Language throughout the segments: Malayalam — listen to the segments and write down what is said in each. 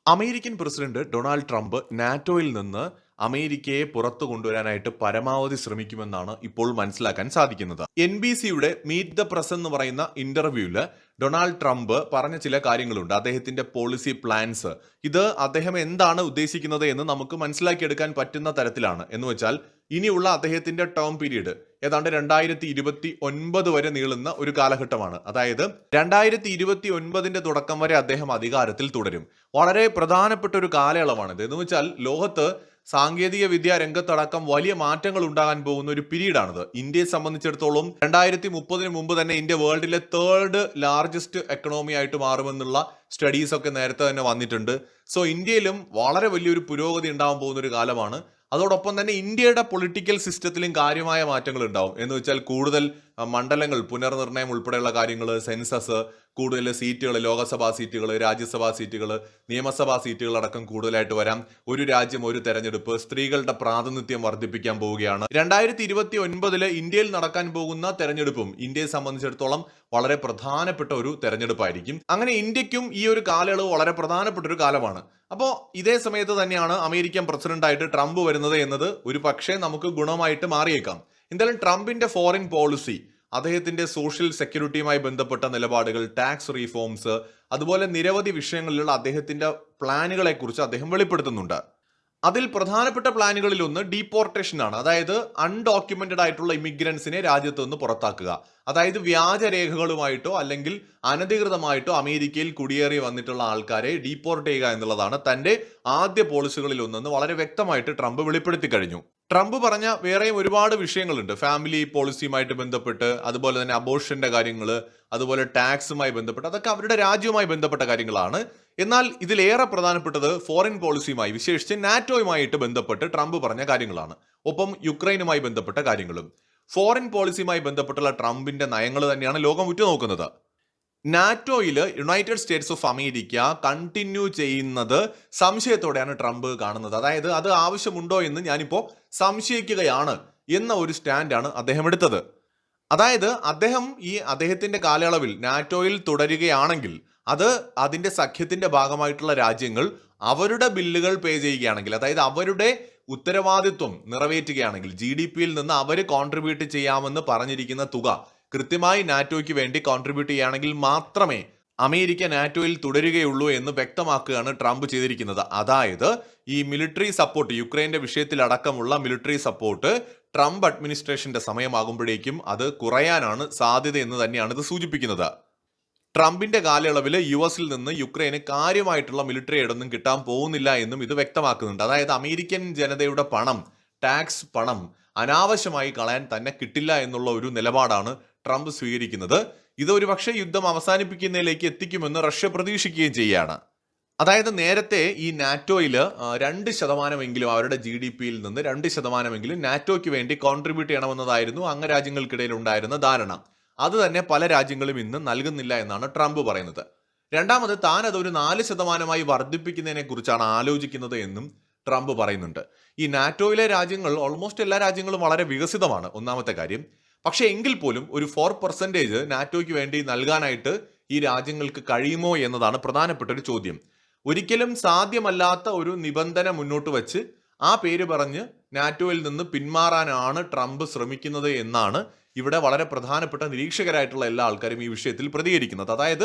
അമേരിക്കൻ പ്രസിഡന്റ് ഡൊണാൾഡ് ട്രംപ് നാറ്റോയിൽ നിന്ന് അമേരിക്കയെ പുറത്തു കൊണ്ടുവരാനായിട്ട് പരമാവധി ശ്രമിക്കുമെന്നാണ് ഇപ്പോൾ മനസ്സിലാക്കാൻ സാധിക്കുന്നത്. NBCയുടെ മീറ്റ് ദ പ്രസ് എന്ന് പറയുന്ന ഇന്റർവ്യൂവില് ഡൊണാൾഡ് ട്രംപ് പറഞ്ഞ ചില കാര്യങ്ങളുണ്ട്. അദ്ദേഹത്തിന്റെ പോളിസി പ്ലാൻസ് ഇത് അദ്ദേഹം എന്താണ് ഉദ്ദേശിക്കുന്നത് എന്ന് നമുക്ക് മനസ്സിലാക്കിയെടുക്കാൻ പറ്റുന്ന തരത്തിലാണ്. എന്ന് വെച്ചാൽ ഇനിയുള്ള അദ്ദേഹത്തിന്റെ ടേം പീരീഡ് ഏതാണ്ട് 2029 വരെ നീളുന്ന ഒരു കാലഘട്ടമാണ്. അതായത് 2029 തുടക്കം വരെ അദ്ദേഹം അധികാരത്തിൽ തുടരും. വളരെ പ്രധാനപ്പെട്ട ഒരു കാലയളവാണിത്. എന്ന് വെച്ചാൽ ലോകത്ത് സാങ്കേതിക വിദ്യാ രംഗത്തടക്കം വലിയ മാറ്റങ്ങൾ ഉണ്ടാകാൻ പോകുന്ന ഒരു പീരീഡാണിത്. ഇന്ത്യയെ സംബന്ധിച്ചിടത്തോളം 2030 മുമ്പ് തന്നെ ഇന്ത്യ വേൾഡിലെ തേർഡ് ലാർജസ്റ്റ് എക്കണോമി ആയിട്ട് മാറുമെന്നുള്ള സ്റ്റഡീസ് ഒക്കെ നേരത്തെ തന്നെ വന്നിട്ടുണ്ട്. സോ ഇന്ത്യയിലും വളരെ വലിയൊരു പുരോഗതി ഉണ്ടാവാൻ പോകുന്ന ഒരു കാലമാണ്. അതോടൊപ്പം തന്നെ ഇന്ത്യയുടെ പൊളിറ്റിക്കൽ സിസ്റ്റത്തിലും കാര്യമായ മാറ്റങ്ങൾ ഉണ്ടാവും. എന്ന് വെച്ചാൽ കൂടുതൽ മണ്ഡലങ്ങൾ പുനർനിർണയം ഉൾപ്പെടെയുള്ള കാര്യങ്ങൾ, സെൻസസ്, കൂടുതൽ സീറ്റുകൾ, ലോകസഭാ സീറ്റുകൾ, രാജ്യസഭാ സീറ്റുകൾ, നിയമസഭാ സീറ്റുകൾ അടക്കം കൂടുതലായിട്ട് വരാം. ഒരു രാജ്യം ഒരു തെരഞ്ഞെടുപ്പ്, സ്ത്രീകളുടെ പ്രാതിനിധ്യം വർദ്ധിപ്പിക്കാൻ പോവുകയാണ്. 2029 ഇന്ത്യയിൽ നടക്കാൻ പോകുന്ന തെരഞ്ഞെടുപ്പും ഇന്ത്യയെ സംബന്ധിച്ചിടത്തോളം വളരെ പ്രധാനപ്പെട്ട ഒരു തെരഞ്ഞെടുപ്പായിരിക്കും. അങ്ങനെ ഇന്ത്യക്കും ഈ ഒരു കാലയളവ് വളരെ പ്രധാനപ്പെട്ട ഒരു കാലമാണ്. അപ്പോൾ ഇതേ സമയത്ത് തന്നെയാണ് അമേരിക്കൻ പ്രസിഡന്റായിട്ട് ട്രംപ് വരുന്നത് എന്നത് ഒരു പക്ഷേ നമുക്ക് ഗുണമായിട്ട് മാറിയേക്കാം. എന്തായാലും ട്രംപിന്റെ ഫോറിൻ പോളിസി, അദ്ദേഹത്തിന്റെ സോഷ്യൽ സെക്യൂരിറ്റിയുമായി ബന്ധപ്പെട്ട നിലപാടുകൾ, ടാക്സ് റീഫോംസ്, അതുപോലെ നിരവധി വിഷയങ്ങളിലുള്ള അദ്ദേഹത്തിന്റെ പ്ലാനുകളെ കുറിച്ച് അദ്ദേഹം വെളിപ്പെടുത്തുന്നുണ്ട്. അതിൽ പ്രധാനപ്പെട്ട പ്ലാനുകളിൽ ഒന്ന് ഡീപ്പോർട്ടേഷൻ ആണ്. അതായത് അൺഡോക്യുമെന്റഡ് ആയിട്ടുള്ള ഇമിഗ്രൻസിനെ രാജ്യത്ത് നിന്ന് പുറത്താക്കുക. അതായത് വ്യാജരേഖകളുമായിട്ടോ അല്ലെങ്കിൽ അനധികൃതമായിട്ടോ അമേരിക്കയിൽ കുടിയേറി വന്നിട്ടുള്ള ആൾക്കാരെ ഡീപ്പോർട്ട് ചെയ്യുക എന്നുള്ളതാണ് തന്റെ ആദ്യ പോളിസികളിൽ ഒന്നെന്ന് വളരെ വ്യക്തമായിട്ട് ട്രംപ് വെളിപ്പെടുത്തി കഴിഞ്ഞു. ട്രംപ് പറഞ്ഞ വേറെയും ഒരുപാട് വിഷയങ്ങളുണ്ട്. ഫാമിലി പോളിസിയുമായിട്ട് ബന്ധപ്പെട്ട്, അതുപോലെ തന്നെ അബോർഷന്റെ കാര്യങ്ങൾ, അതുപോലെ ടാക്സുമായി ബന്ധപ്പെട്ട്, അതൊക്കെ അവരുടെ രാജ്യവുമായി ബന്ധപ്പെട്ട കാര്യങ്ങളാണ്. എന്നാൽ ഇതിലേറെ പ്രധാനപ്പെട്ടത് ഫോറിൻ പോളിസിയുമായി, വിശേഷിച്ച് നാറ്റോയുമായിട്ട് ബന്ധപ്പെട്ട് ട്രംപ് പറഞ്ഞ കാര്യങ്ങളാണ്. ഒപ്പം യുക്രൈനുമായി ബന്ധപ്പെട്ട കാര്യങ്ങളും. ഫോറിൻ പോളിസിയുമായി ബന്ധപ്പെട്ടുള്ള ട്രംപിന്റെ നയങ്ങൾ തന്നെയാണ് ലോകം ഉറ്റുനോക്കുന്നത്. നാറ്റോയിൽ united states of America continue ചെയ്യുന്നത് സംശയത്തോടെയാണ് ട്രംപ് കാണുന്നത്. അതായത് അത് ആവശ്യമുണ്ടോ എന്ന് ഞാനിപ്പോൾ സംശയിക്കുകയാണ് എന്ന ഒരു സ്റ്റാൻഡാണ് അദ്ദേഹം എടുത്തത്. അതായത് അദ്ദേഹത്തിന്റെ കാലയളവിൽ നാറ്റോയിൽ തുടരുകയാണെങ്കിൽ അത് അതിന്റെ സഖ്യത്തിന്റെ ഭാഗമായിട്ടുള്ള രാജ്യങ്ങൾ അവരുടെ ബില്ലുകൾ പേ ചെയ്യുകയാണെങ്കിൽ, അതായത് അവരുടെ ഉത്തരവാദിത്വം നിറവേറ്റുകയാണെങ്കിൽ, GDP-യിൽ നിന്ന് അവർ കോൺട്രിബ്യൂട്ട് ചെയ്യാമെന്ന് പറഞ്ഞിരിക്കുന്ന തുക കൃത്യമായി നാറ്റോയ്ക്ക് വേണ്ടി കോൺട്രിബ്യൂട്ട് ചെയ്യുകയാണെങ്കിൽ മാത്രമേ അമേരിക്ക നാറ്റോയിൽ തുടരുകയുള്ളൂ എന്ന് വ്യക്തമാക്കുകയാണ് ട്രംപ് ചെയ്തിരിക്കുന്നത്. അതായത് ഈ മിലിറ്ററി സപ്പോർട്ട്, യുക്രൈന്റെ വിഷയത്തിലടക്കമുള്ള മിലിറ്ററി സപ്പോർട്ട് ട്രംപ് അഡ്മിനിസ്ട്രേഷന്റെ സമയമാകുമ്പോഴേക്കും അത് കുറയാനാണ് സാധ്യത എന്ന് തന്നെയാണ് ഇത് സൂചിപ്പിക്കുന്നത്. ട്രംപിന്റെ കാലയളവിൽ US-ൽ നിന്ന് യുക്രൈന് കാര്യമായിട്ടുള്ള മിലിറ്ററി എയ്ഡൊന്നും കിട്ടാൻ പോകുന്നില്ല എന്നും ഇത് വ്യക്തമാക്കുന്നുണ്ട്. അതായത് അമേരിക്കൻ ജനതയുടെ പണം, ടാക്സ് പണം അനാവശ്യമായി കളയാൻ തന്നെ കിട്ടില്ല എന്നുള്ള ഒരു നിലപാടാണ് ട്രംപ് സ്വീകരിക്കുന്നത്. ഇത് ഒരു പക്ഷേ യുദ്ധം അവസാനിപ്പിക്കുന്നതിലേക്ക് എത്തിക്കുമെന്ന് റഷ്യ പ്രതീക്ഷിക്കുകയും ചെയ്യുകയാണ്. അതായത് നേരത്തെ ഈ നാറ്റോയിൽ 2% അവരുടെ GDP-യിൽ നിന്ന് 2% നാറ്റോയ്ക്ക് വേണ്ടി കോൺട്രിബ്യൂട്ട് ചെയ്യണമെന്നതായിരുന്നു അംഗരാജ്യങ്ങൾക്കിടയിൽ ഉണ്ടായിരുന്ന ധാരണ. അത് തന്നെ പല രാജ്യങ്ങളും ഇന്ന് നൽകുന്നില്ല എന്നാണ് ട്രംപ് പറയുന്നത്. രണ്ടാമത് താൻ അതൊരു 4% വർദ്ധിപ്പിക്കുന്നതിനെ കുറിച്ചാണ് ആലോചിക്കുന്നത് എന്നും ട്രംപ് പറയുന്നുണ്ട്. ഈ നാറ്റോയിലെ രാജ്യങ്ങൾ, ഓൾമോസ്റ്റ് എല്ലാ രാജ്യങ്ങളും വളരെ വികസിതമാണ്, ഒന്നാമത്തെ കാര്യം. പക്ഷെ എങ്കിൽ പോലും ഒരു 4% നാറ്റോയ്ക്ക് വേണ്ടി നൽകാനായിട്ട് ഈ രാജ്യങ്ങൾക്ക് കഴിയുമോ എന്നതാണ് പ്രധാനപ്പെട്ട ഒരു ചോദ്യം. ഒരിക്കലും സാധ്യമല്ലാത്ത ഒരു നിബന്ധന മുന്നോട്ട് വെച്ച് ആ പേര് പറഞ്ഞ് നാറ്റോയിൽ നിന്ന് പിന്മാറാനാണ് ട്രംപ് ശ്രമിക്കുന്നത് എന്നാണ് ഇവിടെ വളരെ പ്രധാനപ്പെട്ട നിരീക്ഷകരായിട്ടുള്ള എല്ലാ ആൾക്കാരും ഈ വിഷയത്തിൽ പ്രതികരിക്കുന്നത്. അതായത്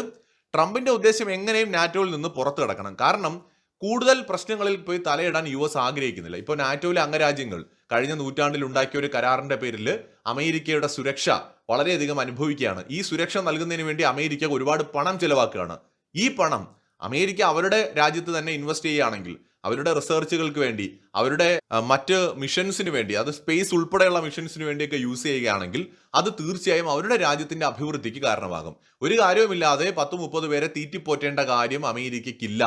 ട്രംപിന്റെ ഉദ്ദേശം എങ്ങനെയും നാറ്റോയിൽ നിന്ന് പുറത്തു കിടക്കണം. കാരണം കൂടുതൽ പ്രശ്നങ്ങളിൽ പോയി തലയിടാൻ US ആഗ്രഹിക്കുന്നില്ല. ഇപ്പോൾ നാറ്റോയിലെ അംഗരാജ്യങ്ങൾ കഴിഞ്ഞ നൂറ്റാണ്ടിൽ ഉണ്ടാക്കിയ ഒരു കരാറിന്റെ പേരിൽ അമേരിക്കയുടെ സുരക്ഷ വളരെയധികം അനുഭവിക്കുകയാണ്. ഈ സുരക്ഷ നൽകുന്നതിന് വേണ്ടി അമേരിക്ക ഒരുപാട് പണം ചെലവാക്കുകയാണ്. ഈ പണം അമേരിക്ക അവരുടെ രാജ്യത്ത് തന്നെ ഇൻവെസ്റ്റ് ചെയ്യുകയാണെങ്കിൽ, അവരുടെ റിസർച്ചുകൾക്ക് വേണ്ടി, അവരുടെ മറ്റ് മിഷൻസിന് വേണ്ടി, അത് സ്പേസ് ഉൾപ്പെടെയുള്ള മിഷൻസിന് വേണ്ടിയൊക്കെ യൂസ് ചെയ്യുകയാണെങ്കിൽ അത് തീർച്ചയായും അവരുടെ രാജ്യത്തിന്റെ അഭിവൃദ്ധിക്ക് കാരണമാകും. ഒരു കാര്യവുമില്ലാതെ 10-30 പേരെ തീറ്റിപ്പോറ്റേണ്ട കാര്യം അമേരിക്കയ്ക്കില്ല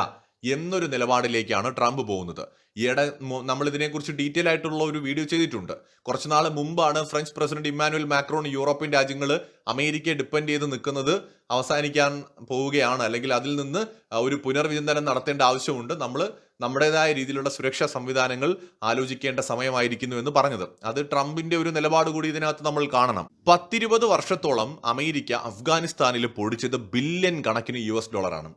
എന്നൊരു നിലപാടിലേക്കാണ് ട്രംപ് പോകുന്നത്. ഈയിടെ നമ്മൾ ഇതിനെക്കുറിച്ച് ഡീറ്റെയിൽ ആയിട്ടുള്ള ഒരു വീഡിയോ ചെയ്തിട്ടുണ്ട്. കുറച്ചുനാൾ മുമ്പാണ് French president Emmanuel Macron European രാജ്യങ്ങൾ അമേരിക്കയെ ഡിപ്പെൻഡ് ചെയ്ത് നിൽക്കുന്നത് അവസാനിക്കാൻ പോവുകയാണ്, അല്ലെങ്കിൽ അതിൽ നിന്ന് ഒരു പുനർവിചിന്തനം നടത്തേണ്ട ആവശ്യമുണ്ട്, നമ്മൾ നമ്മുടേതായ രീതിയിലുള്ള സുരക്ഷാ സംവിധാനങ്ങൾ ആലോചിക്കേണ്ട സമയമായിരിക്കുന്നു എന്ന് പറഞ്ഞത്. അത് ട്രംപിന്റെ ഒരു നിലപാട് കൂടി ഇതിനകത്ത് നമ്മൾ കാണണം. 10-20 വർഷത്തോളം അമേരിക്ക അഫ്ഗാനിസ്ഥാനിൽ പൊടിച്ചത് ബില്യൺ കണക്കിന് US ഡോളറാണ്.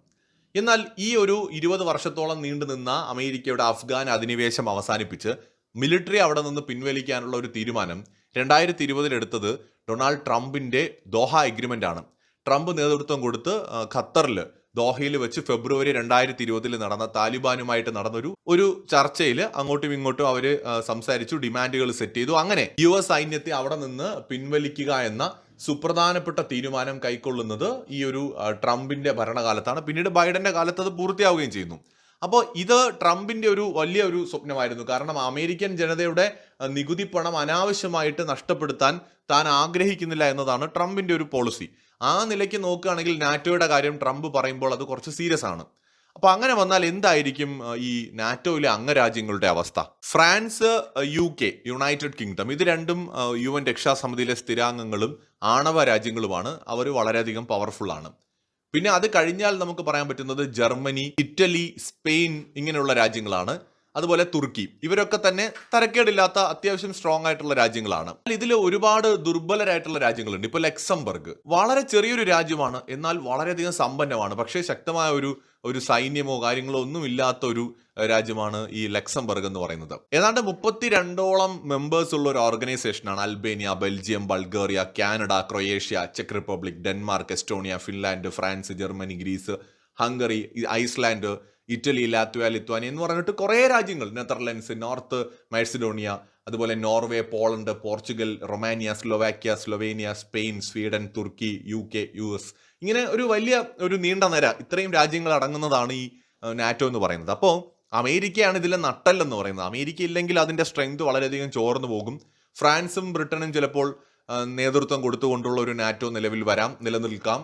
എന്നാൽ ഈ ഒരു 20 വർഷത്തോളം നീണ്ടുനിന്ന അമേരിക്കയുടെ അഫ്ഗാൻ അധിനിവേശം അവസാനിപ്പിച്ച് മിലിറ്ററി അവിടെ നിന്ന് പിൻവലിക്കാനുള്ള ഒരു തീരുമാനം 2020 എടുത്തത് ഡൊണാൾഡ് ട്രംപിന്റെ ദോഹ എഗ്രിമെന്റ് ആണ്. ട്രംപ് നേതൃത്വം കൊടുത്ത് ഖത്തറിൽ ദോഹയിൽ വെച്ച് ഫെബ്രുവരി 2020 നടന്ന താലിബാനുമായിട്ട് നടന്നൊരു ചർച്ചയിൽ അങ്ങോട്ടും ഇങ്ങോട്ടും അവര് സംസാരിച്ചു, ഡിമാൻഡുകൾ സെറ്റ് ചെയ്തു. അങ്ങനെ US സൈന്യത്തെ അവിടെ നിന്ന് പിൻവലിക്കുക എന്ന സുപ്രധാനപ്പെട്ട തീരുമാനം കൈക്കൊള്ളുന്നത് ഈ ഒരു ട്രംപിന്റെ ഭരണകാലത്താണ്. പിന്നീട് ബൈഡന്റെ കാലത്ത് അത് പൂർത്തിയാവുകയും ചെയ്യുന്നു. അപ്പോൾ ഇത് ട്രംപിന്റെ വലിയ ഒരു സ്വപ്നമായിരുന്നു. കാരണം അമേരിക്കൻ ജനതയുടെ നികുതി പണം അനാവശ്യമായിട്ട് നഷ്ടപ്പെടുത്താൻ താൻ ആഗ്രഹിക്കുന്നില്ല എന്നതാണ് ട്രംപിന്റെ ഒരു പോളിസി. ആ നിലയ്ക്ക് നോക്കുകയാണെങ്കിൽ നാറ്റോയുടെ കാര്യം ട്രംപ് പറയുമ്പോൾ അത് കുറച്ച് സീരിയസ് ആണ്. അപ്പൊ അങ്ങനെ വന്നാൽ എന്തായിരിക്കും ഈ നാറ്റോയിലെ അംഗരാജ്യങ്ങളുടെ അവസ്ഥ? ഫ്രാൻസ്, UK, യുണൈറ്റഡ് കിങ്ഡം, ഇത് രണ്ടും UN രക്ഷാസമിതിയിലെ സ്ഥിരാംഗങ്ങളും ആണവ രാജ്യങ്ങളുമാണ്. അവർ വളരെയധികം പവർഫുൾ ആണ്. പിന്നെ അത് കഴിഞ്ഞാൽ നമുക്ക് പറയാൻ പറ്റുന്നത് ജർമ്മനി, ഇറ്റലി, സ്പെയിൻ ഇങ്ങനെയുള്ള രാജ്യങ്ങളാണ്. അതുപോലെ തുർക്കി, ഇവരൊക്കെ തന്നെ തരക്കേടില്ലാത്ത അത്യാവശ്യം സ്ട്രോങ് ആയിട്ടുള്ള രാജ്യങ്ങളാണ്. ഇതിൽ ഒരുപാട് ദുർബലരായിട്ടുള്ള രാജ്യങ്ങളുണ്ട്. ഇപ്പൊ ലക്സംബർഗ് വളരെ ചെറിയൊരു രാജ്യമാണ്, എന്നാൽ വളരെയധികം സമ്പന്നമാണ്. പക്ഷേ ശക്തമായ ഒരു സൈന്യമോ കാര്യങ്ങളോ ഒന്നും ഇല്ലാത്ത ഒരു രാജ്യമാണ് ഈ ലക്സംബർഗ് എന്ന് പറയുന്നത്. ഏതാണ്ട് 32ഓളം മെമ്പേഴ്സ് ഉള്ള ഒരു ഓർഗനൈസേഷനാണ് Albania, Belgium, Bulgaria, Canada, Croatia, ചെക്ക് Republic, Denmark, Estonia, Finland, France, Germany, Greece, Hungary, Iceland, Italy, Latvia, Lithuania എന്ന് പറഞ്ഞിട്ട് കുറേ രാജ്യങ്ങൾ, നെതർലൻഡ്സ്, നോർത്ത് മാസിഡോണിയ, അതുപോലെ Norway, Poland, Portugal, Romania, Slovakia, Slovenia, Spain, Sweden, തുർക്കി, UK, US, ഇങ്ങനെ ഒരു നീണ്ട നിര, ഇത്രയും രാജ്യങ്ങൾ അടങ്ങുന്നതാണ് ഈ നാറ്റോ എന്ന് പറയുന്നത്. അപ്പോൾ അമേരിക്കയാണ് ഇതിലെ നട്ടെല്ലെന്ന് പറയുന്നത്. അമേരിക്ക ഇല്ലെങ്കിൽ അതിന്റെ സ്ട്രെങ്ത് വളരെയധികം ചോർന്നു പോകും. ഫ്രാൻസും ബ്രിട്ടനും ചിലപ്പോൾ നേതൃത്വം കൊടുത്തുകൊണ്ടുള്ള ഒരു നാറ്റോ നിലവിൽ നിലനിൽക്കാം.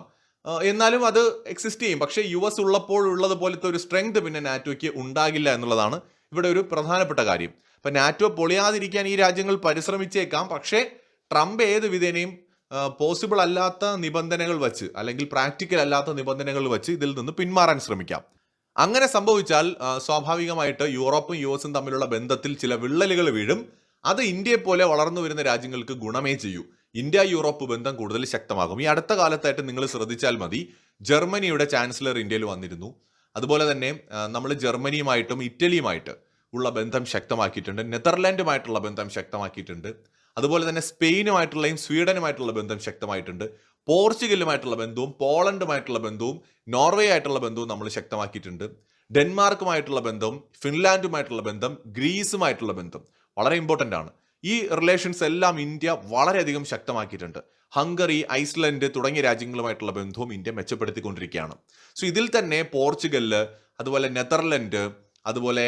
എന്നാലും അത് എക്സിസ്റ്റ് ചെയ്യും. പക്ഷേ US ഉള്ളപ്പോൾ ഉള്ളതുപോലത്തെ ഒരു സ്ട്രെങ്ത് പിന്നെ നാറ്റോയ്ക്ക് ഉണ്ടാകില്ല എന്നുള്ളതാണ് ഇവിടെ ഒരു പ്രധാനപ്പെട്ട കാര്യം. അപ്പൊ നാറ്റോ പൊളിയാതിരിക്കാൻ ഈ രാജ്യങ്ങൾ പരിശ്രമിച്ചേക്കാം. പക്ഷേ ട്രംപ് ഏത് വിധേനയും പോസിബിൾ അല്ലാത്ത നിബന്ധനകൾ വെച്ച്, അല്ലെങ്കിൽ പ്രാക്ടിക്കൽ അല്ലാത്ത നിബന്ധനകൾ വെച്ച് ഇതിൽ നിന്ന് പിന്മാറാൻ ശ്രമിക്കാം. അങ്ങനെ സംഭവിച്ചാൽ സ്വാഭാവികമായിട്ട് യൂറോപ്പും US തമ്മിലുള്ള ബന്ധത്തിൽ ചില വിള്ളലുകൾ വീഴും. അത് ഇന്ത്യയെ പോലെ വളർന്നു വരുന്ന രാജ്യങ്ങൾക്ക് ഗുണമേ ചെയ്യൂ. ഇന്ത്യ യൂറോപ്പ് ബന്ധം കൂടുതൽ ശക്തമാകും. ഈ അടുത്ത കാലത്തായിട്ട് നിങ്ങൾ ശ്രദ്ധിച്ചാൽ മതി, ജർമ്മനിയുടെ ചാൻസലർ ഇന്ത്യയിൽ വന്നിരുന്നു. അതുപോലെ തന്നെ നമ്മൾ ജർമ്മനിയുമായിട്ടും ഇറ്റലിയുമായിട്ട് ഉള്ള ബന്ധം ശക്തമാക്കിയിട്ടുണ്ട്. നെതർലാൻഡുമായിട്ടുള്ള ബന്ധം ശക്തമാക്കിയിട്ടുണ്ട്. അതുപോലെ തന്നെ സ്പെയിനുമായിട്ടുള്ളയും സ്വീഡനുമായിട്ടുള്ള ബന്ധം ശക്തമായിട്ടുണ്ട്. പോർച്ചുഗലുമായിട്ടുള്ള ബന്ധവും പോളണ്ടുമായിട്ടുള്ള ബന്ധവും നോർവേ ആയിട്ടുള്ള ബന്ധവും നമ്മൾ ശക്തമാക്കിയിട്ടുണ്ട്. ഡെൻമാർക്കുമായിട്ടുള്ള ബന്ധവും ഫിൻലാൻഡുമായിട്ടുള്ള ബന്ധം, ഗ്രീസുമായിട്ടുള്ള ബന്ധം വളരെ ഇമ്പോർട്ടൻ്റ് ആണ്. ഈ റിലേഷൻസ് എല്ലാം ഇന്ത്യ വളരെയധികം ശക്തമാക്കിയിട്ടുണ്ട്. ഹംഗറി, ഐസ്ലൻഡ് തുടങ്ങിയ രാജ്യങ്ങളുമായിട്ടുള്ള ബന്ധവും ഇന്ത്യ മെച്ചപ്പെടുത്തിക്കൊണ്ടിരിക്കുകയാണ്. സോ ഇതിൽ തന്നെ പോർച്ചുഗല്, അതുപോലെ നെതർലൻഡ്, അതുപോലെ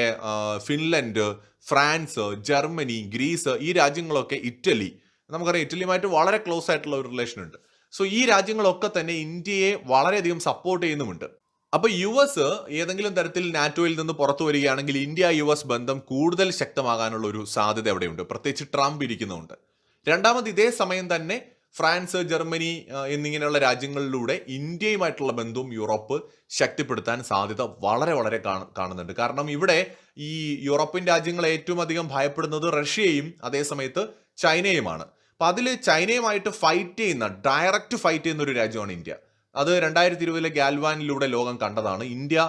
ഫിൻലൻഡ്, ഫ്രാൻസ്, ജർമ്മനി, ഗ്രീസ്, ഈ രാജ്യങ്ങളൊക്കെ, ഇറ്റലി, നമുക്കറിയാം ഇറ്റലിയുമായിട്ട് വളരെ ക്ലോസ് ആയിട്ടുള്ള ഒരു റിലേഷൻ ഉണ്ട്. സോ ഈ രാജ്യങ്ങളൊക്കെ തന്നെ ഇന്ത്യയെ വളരെയധികം സപ്പോർട്ട് ചെയ്യുന്നുമുണ്ട്. അപ്പൊ US ഏതെങ്കിലും തരത്തിൽ നാറ്റോയിൽ നിന്ന് പുറത്തു വരികയാണെങ്കിൽ ഇന്ത്യ US ബന്ധം കൂടുതൽ ശക്തമാകാനുള്ള ഒരു സാധ്യത എവിടെയുണ്ട്, പ്രത്യേകിച്ച് ട്രംപ് ഇരിക്കുന്നുണ്ട്. രണ്ടാമത്, ഇതേ സമയം തന്നെ ഫ്രാൻസ്, ജർമ്മനി എന്നിങ്ങനെയുള്ള രാജ്യങ്ങളിലൂടെ ഇന്ത്യയുമായിട്ടുള്ള ബന്ധവും യൂറോപ്പ് ശക്തിപ്പെടുത്താൻ സാധ്യത വളരെ കാണുന്നുണ്ട്. കാരണം ഇവിടെ ഈ യൂറോപ്യൻ രാജ്യങ്ങൾ ഏറ്റവും അധികം ഭയപ്പെടുന്നത് റഷ്യയും അതേ സമയത്ത് ചൈനയുമാണ്. അപ്പൊ അതിൽ ചൈനയുമായിട്ട് ഡയറക്റ്റ് ഫൈറ്റ് ചെയ്യുന്ന ഒരു രാജ്യമാണ് ഇന്ത്യ. അത് 2020 ഗാൽവാനിലൂടെ ലോകം കണ്ടതാണ്. ഇന്ത്യ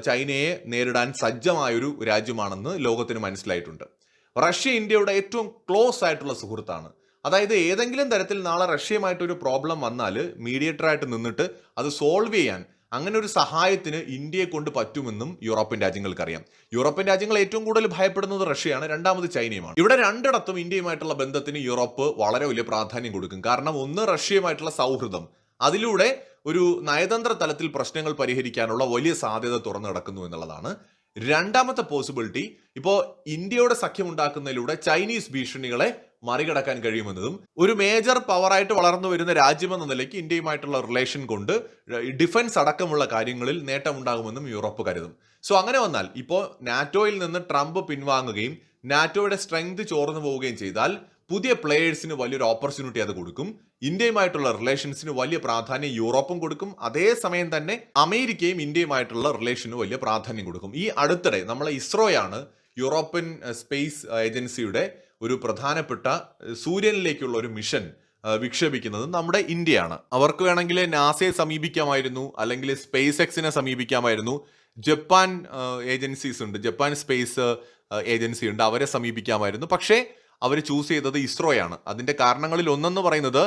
ചൈനയെ നേരിടാൻ സജ്ജമായൊരു രാജ്യമാണെന്ന് ലോകത്തിന് മനസ്സിലായിട്ടുണ്ട്. റഷ്യ ഇന്ത്യയുടെ ഏറ്റവും ക്ലോസ് ആയിട്ടുള്ള സുഹൃത്താണ്. അതായത് ഏതെങ്കിലും തരത്തിൽ നാളെ റഷ്യയുമായിട്ടൊരു പ്രോബ്ലം വന്നാൽ മീഡിയേറ്ററായിട്ട് നിന്നിട്ട് അത് സോൾവ് ചെയ്യാൻ, അങ്ങനെ ഒരു സഹായത്തിന് ഇന്ത്യയെ കൊണ്ട് പറ്റുമെന്നും യൂറോപ്യൻ രാജ്യങ്ങൾക്കറിയാം. യൂറോപ്യൻ രാജ്യങ്ങൾ ഏറ്റവും കൂടുതൽ ഭയപ്പെടുന്നത് റഷ്യയാണ്, രണ്ടാമത് ചൈനയുമാണ്. ഇവിടെ രണ്ടിടത്തും ഇന്ത്യയുമായിട്ടുള്ള ബന്ധത്തിന് യൂറോപ്പ് വളരെ വലിയ പ്രാധാന്യം കൊടുക്കും. കാരണം ഒന്ന്, റഷ്യയുമായിട്ടുള്ള സൗഹൃദം, അതിലൂടെ ഒരു നയതന്ത്ര തലത്തിൽ പ്രശ്നങ്ങൾ പരിഹരിക്കാനുള്ള വലിയ സാധ്യത തുറന്നു കിടക്കുന്നു എന്നുള്ളതാണ്. രണ്ടാമത്തെ പോസിബിലിറ്റി, ഇപ്പോൾ ഇന്ത്യയുടെ സഖ്യം ഉണ്ടാക്കുന്നതിലൂടെ ചൈനീസ് ഭീഷണികളെ മറികടക്കാൻ കഴിയുമെന്നതും, ഒരു മേജർ പവറായിട്ട് വളർന്നു വരുന്ന രാജ്യമെന്ന നിലയ്ക്ക് ഇന്ത്യയുമായിട്ടുള്ള റിലേഷൻ കൊണ്ട് ഡിഫൻസ് അടക്കമുള്ള കാര്യങ്ങളിൽ നേട്ടമുണ്ടാകുമെന്നും യൂറോപ്പ് കരുതും. സോ അങ്ങനെ വന്നാൽ ഇപ്പോൾ നാറ്റോയിൽ നിന്ന് ട്രംപ് പിൻവാങ്ങുകയും നാറ്റോയുടെ സ്ട്രെങ്ത് ചോർന്നു പോവുകയും ചെയ്താൽ പുതിയ പ്ലേയേഴ്സിന് വലിയൊരു ഓപ്പർച്യൂണിറ്റി അത് കൊടുക്കും. ഇന്ത്യയുമായിട്ടുള്ള റിലേഷൻസിന് വലിയ പ്രാധാന്യം യൂറോപ്പും കൊടുക്കും. അതേസമയം തന്നെ അമേരിക്കയും ഇന്ത്യയുമായിട്ടുള്ള റിലേഷന് വലിയ പ്രാധാന്യം കൊടുക്കും. ഈ അടുത്തിടെ നമ്മളെ ഇസ്രോയാണ് യൂറോപ്യൻ സ്പേസ് ഏജൻസിയുടെ ഒരു പ്രധാനപ്പെട്ട സൂര്യനിലേക്കുള്ള ഒരു മിഷൻ വിക്ഷേപിക്കുന്നത് നമ്മുടെ ഇന്ത്യയാണ്. അവർക്ക് വേണമെങ്കിൽ നാസയെ സമീപിക്കാമായിരുന്നു, അല്ലെങ്കിൽ സ്പേസ് എക്സിനെ സമീപിക്കാമായിരുന്നു. ജപ്പാൻ ഏജൻസീസ് ഉണ്ട്, ജപ്പാൻ സ്പേസ് ഏജൻസി ഉണ്ട്, അവരെ സമീപിക്കാമായിരുന്നു. പക്ഷേ അവർ ചൂസ് ചെയ്തത് ഇസ്രോയാണ്. അതിന്റെ കാരണങ്ങളിൽ ഒന്നെന്ന് പറയുന്നത്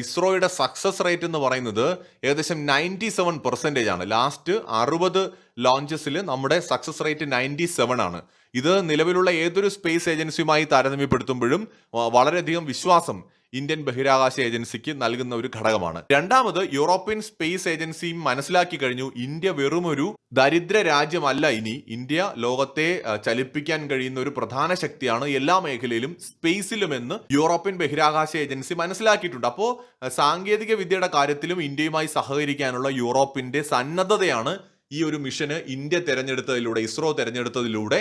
ഇസ്രോയുടെ സക്സസ് റേറ്റ് എന്ന് പറയുന്നത് ഏകദേശം 97% ആണ്. ലാസ്റ്റ് 60 ലോഞ്ചസിൽ നമ്മുടെ സക്സസ് റേറ്റ് 97 ആണ്. ഇത് നിലവിലുള്ള ഏതൊരു സ്പേസ് ഏജൻസിയുമായി താരതമ്യപ്പെടുത്തുമ്പോഴും വളരെയധികം വിശ്വാസം ഇന്ത്യൻ ബഹിരാകാശ ഏജൻസിക്ക് നൽകുന്ന ഒരു ഘടകമാണ്. രണ്ടാമത്, യൂറോപ്യൻ സ്പേസ് ഏജൻസിയും മനസ്സിലാക്കി കഴിഞ്ഞു ഇന്ത്യ വെറുമൊരു ദരിദ്ര രാജ്യമല്ല. ഇനി ഇന്ത്യ ലോകത്തെ ചലിപ്പിക്കാൻ കഴിയുന്ന ഒരു പ്രധാന ശക്തിയാണ് എല്ലാ മേഖലയിലും, സ്പേസിലുമെന്ന് യൂറോപ്യൻ ബഹിരാകാശ ഏജൻസി മനസ്സിലാക്കിയിട്ടുണ്ട്. അപ്പോൾ സാങ്കേതിക വിദ്യയുടെ കാര്യത്തിലും ഇന്ത്യയുമായി സഹകരിക്കാനുള്ള യൂറോപ്പിന്റെ സന്നദ്ധതയാണ് ഈ ഒരു മിഷന് ഇന്ത്യ തെരഞ്ഞെടുത്തതിലൂടെ, ഇസ്രോ തെരഞ്ഞെടുത്തതിലൂടെ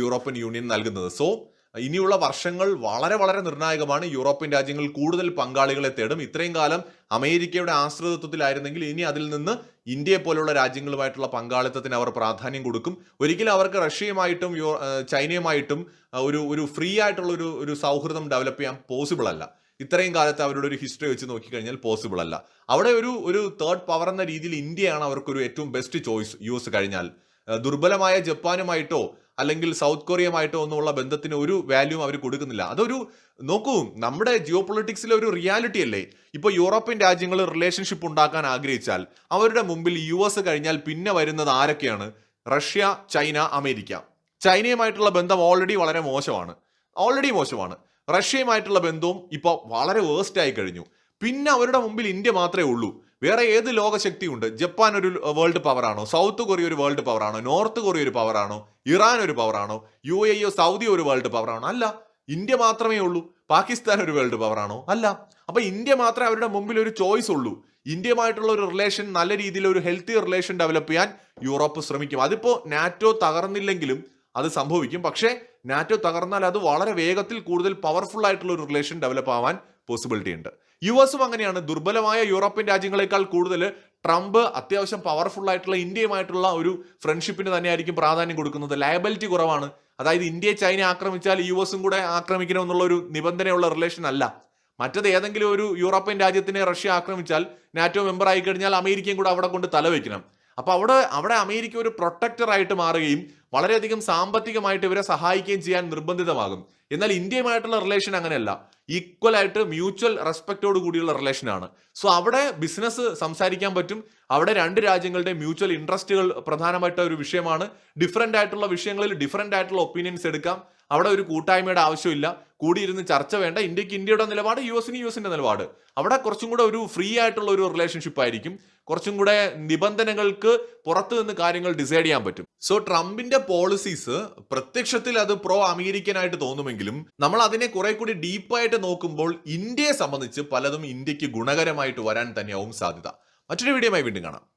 യൂറോപ്യൻ യൂണിയൻ നൽകുന്നത്. സോ ഇനിയുള്ള വർഷങ്ങൾ വളരെ വളരെ നിർണായകമാണ്. യൂറോപ്യൻ രാജ്യങ്ങൾ കൂടുതൽ പങ്കാളികളെ തേടും. ഇത്രയും കാലം അമേരിക്കയുടെ ആശ്രിതത്വത്തിലായിരുന്നെങ്കിൽ ഇനി അതിൽ നിന്ന് ഇന്ത്യയെ പോലുള്ള രാജ്യങ്ങളുമായിട്ടുള്ള പങ്കാളിത്തത്തിന് അവർ പ്രാധാന്യം കൊടുക്കും. ഒരിക്കലും അവർക്ക് റഷ്യയുമായിട്ടും ചൈനയുമായിട്ടും ഒരു ഫ്രീ ആയിട്ടുള്ള ഒരു സൗഹൃദം ഡെവലപ്പ് ചെയ്യാൻ പോസിബിൾ അല്ല. ഇത്രയും കാലത്ത് അവരുടെ ഒരു ഹിസ്റ്ററി വെച്ച് നോക്കിക്കഴിഞ്ഞാൽ പോസിബിൾ അല്ല. അവിടെ ഒരു തേർഡ് പവർ എന്ന രീതിയിൽ ഇന്ത്യയാണ് അവർക്കൊരു ഏറ്റവും ബെസ്റ്റ് ചോയ്സ്. യു.എസ് കഴിഞ്ഞാൽ ദുർബലമായ ജപ്പാനുമായിട്ടോ അല്ലെങ്കിൽ സൗത്ത് കൊറിയയുമായിട്ടോ ഒന്നുമുള്ള ബന്ധത്തിന് ഒരു വാല്യൂം അവർ കൊടുക്കുന്നില്ല. നോക്കൂ, നമ്മുടെ ജിയോ പൊളിറ്റിക്സിലെ ഒരു റിയാലിറ്റി അല്ലേ. ഇപ്പൊ യൂറോപ്യൻ രാജ്യങ്ങൾ റിലേഷൻഷിപ്പ് ഉണ്ടാക്കാൻ ആഗ്രഹിച്ചാൽ അവരുടെ മുമ്പിൽ യു.എസ് കഴിഞ്ഞാൽ പിന്നെ വരുന്നത് ആരൊക്കെയാണ്? Russia, China, America. ചൈനയുമായിട്ടുള്ള ബന്ധം ഓൾറെഡി വളരെ മോശമാണ്. റഷ്യയുമായിട്ടുള്ള ബന്ധവും ഇപ്പോൾ വളരെ വേസ്റ്റ് ആയി കഴിഞ്ഞു. പിന്നെ അവരുടെ മുമ്പിൽ ഇന്ത്യ മാത്രമേ ഉള്ളൂ. വേറെ ഏത് ലോകശക്തിയുണ്ട്? ജപ്പാൻ ഒരു വേൾഡ് പവറാണോ? സൗത്ത് കൊറിയ ഒരു വേൾഡ് പവറാണോ? നോർത്ത് കൊറിയ ഒരു പവറാണോ? ഇറാൻ ഒരു പവറാണോ? UAE സൗദി ഒരു വേൾഡ് പവറാണോ? അല്ല. ഇന്ത്യ മാത്രമേ ഉള്ളൂ. പാകിസ്ഥാൻ ഒരു വേൾഡ് പവറാണോ? അല്ല. അപ്പൊ ഇന്ത്യ മാത്രമേ അവരുടെ മുമ്പിൽ ഒരു ചോയ്സ് ഉള്ളൂ. ഇന്ത്യയുമായിട്ടുള്ള ഒരു റിലേഷൻ, നല്ല രീതിയിൽ ഒരു ഹെൽത്തി റിലേഷൻ ഡെവലപ്പ് ചെയ്യാൻ യൂറോപ്പ് ശ്രമിക്കും. അതിപ്പോ നാറ്റോ തകർന്നില്ലെങ്കിലും അത് സംഭവിക്കും. പക്ഷേ നാറ്റോ തകർന്നാൽ അത് വളരെ വേഗത്തിൽ കൂടുതൽ പവർഫുൾ ആയിട്ടുള്ള ഒരു റിലേഷൻ ഡെവലപ്പ് ആവാൻ പോസിബിലിറ്റി ഉണ്ട്. യു.എസും അങ്ങനെയാണ്. ദുർബലമായ യൂറോപ്യൻ രാജ്യങ്ങളെക്കാൾ കൂടുതൽ ട്രംപ് അത്യാവശ്യം പവർഫുൾ ആയിട്ടുള്ള ഇന്ത്യയുമായിട്ടുള്ള ഒരു ഫ്രണ്ട്ഷിപ്പിന് തന്നെയായിരിക്കും പ്രാധാന്യം കൊടുക്കുന്നത്. ലയബിലിറ്റി കുറവാണ്. അതായത് ഇന്ത്യയെ ചൈന ആക്രമിച്ചാൽ യു.എസും കൂടെ ആക്രമിക്കണമെന്നുള്ള ഒരു നിബന്ധനയുള്ള റിലേഷൻ അല്ല. മറ്റത് ഏതെങ്കിലും ഒരു യൂറോപ്യൻ രാജ്യത്തിനെ റഷ്യ ആക്രമിച്ചാൽ നാറ്റോ മെമ്പർ ആയി കഴിഞ്ഞാൽ അമേരിക്കയും കൂടെ അവിടെ കൊണ്ട് തലവെക്കണം. അപ്പൊ അവിടെ അമേരിക്ക ഒരു പ്രൊട്ടക്ടർ ആയിട്ട് മാറുകയും വളരെയധികം സാമ്പത്തികമായിട്ട് ഇവരെ സഹായിക്കുകയും ചെയ്യാൻ നിർബന്ധിതമാകും. എന്നാൽ ഇന്ത്യയുമായിട്ടുള്ള റിലേഷൻ അങ്ങനെയല്ല. ഈക്വൽ ആയിട്ട് മ്യൂച്വൽ റെസ്പെക്റ്റോട് കൂടിയുള്ള റിലേഷനാണ്. സോ അവിടെ ബിസിനസ് സംസാരിക്കാൻ പറ്റും. അവിടെ രണ്ട് രാജ്യങ്ങളുടെ മ്യൂച്വൽ ഇൻട്രസ്റ്റുകൾ പ്രധാനമായിട്ട ഒരു വിഷയമാണ്. ഡിഫറെന്റ് ആയിട്ടുള്ള വിഷയങ്ങളിൽ ഡിഫറെന്റ് ആയിട്ടുള്ള ഒപ്പീനിയൻസ് എടുക്കാം. അവിടെ ഒരു കൂട്ടായ്മയുടെ ആവശ്യമില്ല. കൂടിയിരുന്ന് ചർച്ച വേണ്ട. ഇന്ത്യക്ക് ഇന്ത്യയുടെ നിലപാട്, യുഎസിന് യുഎസിന്റെ നിലപാട്. അവിടെ കുറച്ചും കൂടെ ഒരു ഫ്രീ ആയിട്ടുള്ള ഒരു റിലേഷൻഷിപ്പ് ആയിരിക്കും. കുറച്ചും കൂടെ നിബന്ധനകൾക്ക് പുറത്തു നിന്ന് കാര്യങ്ങൾ ഡിസൈഡ് ചെയ്യാൻ പറ്റും. സോ ട്രംപിന്റെ പോളിസീസ് പ്രത്യക്ഷത്തിൽ അത് പ്രോ അമേരിക്കൻ ആയിട്ട് തോന്നുമെങ്കിലും നമ്മൾ അതിനെ കുറെ കൂടി ഡീപ്പായിട്ട് നോക്കുമ്പോൾ ഇന്ത്യയെ സംബന്ധിച്ച് പലതും ഇന്ത്യക്ക് ഗുണകരമായിട്ട് വരാൻ തന്നെയാവും സാധ്യത. മറ്റൊരു വീഡിയോയുമായി വീണ്ടും കാണാം.